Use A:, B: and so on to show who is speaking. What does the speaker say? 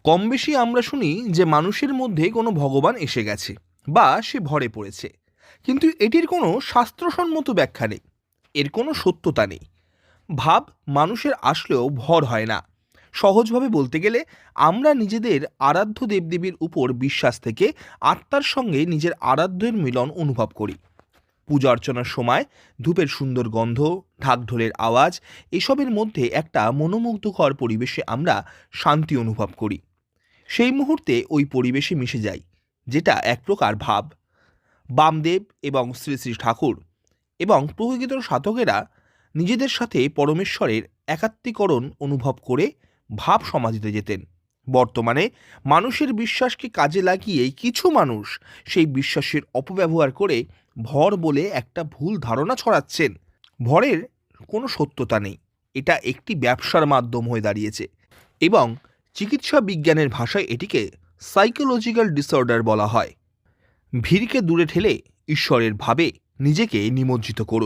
A: কম বেশি আমরা শুনি যে মানুষের মধ্যে কোনো ভগবান এসে গেছে বা সে ভরে পড়েছে, কিন্তু এটির কোনো শাস্ত্রসম্মত ব্যাখ্যা নেই। এর কোনো সত্যতা নেই। ভাব মানুষের আসলেও ভর হয় না। সহজভাবে বলতে গেলে আমরা নিজেদের আরাধ্য দেবদেবীর উপর বিশ্বাস থেকে আত্মার সঙ্গে নিজের আরাধ্যের মিলন অনুভব করি। পূজা অর্চনার সময় ধূপের সুন্দর গন্ধ, ঢাকঢোলের আওয়াজ, এসবের মধ্যে একটা মনোমুগ্ধকর পরিবেশে আমরা শান্তি অনুভব করি। সেই মুহূর্তে ওই পরিবেশে মিশে যাই, যেটা এক প্রকার ভাব। বামদেব এবং শ্রী শ্রী ঠাকুর এবং প্রকৃত সাধকেরা নিজেদের সাথে পরমেশ্বরের একাত্মীকরণ অনুভব করে ভাব সমাধিতে যেতেন। বর্তমানে মানুষের বিশ্বাসকে কাজে লাগিয়েই কিছু মানুষ সেই বিশ্বাসের অপব্যবহার করে ভর বলে একটা ভুল ধারণা ছড়াচ্ছেন। ভরের কোনো সত্যতা নেই। এটা একটি ব্যবসার মাধ্যম হয়ে দাঁড়িয়েছে এবং চিকিৎসা বিজ্ঞানের ভাষায় এটিকে সাইকোলজিক্যাল ডিসঅর্ডার বলা হয়। ভিড়কে দূরে ঠেলে ঈশ্বরের ভাবে নিজেকে নিমজ্জিত করুন।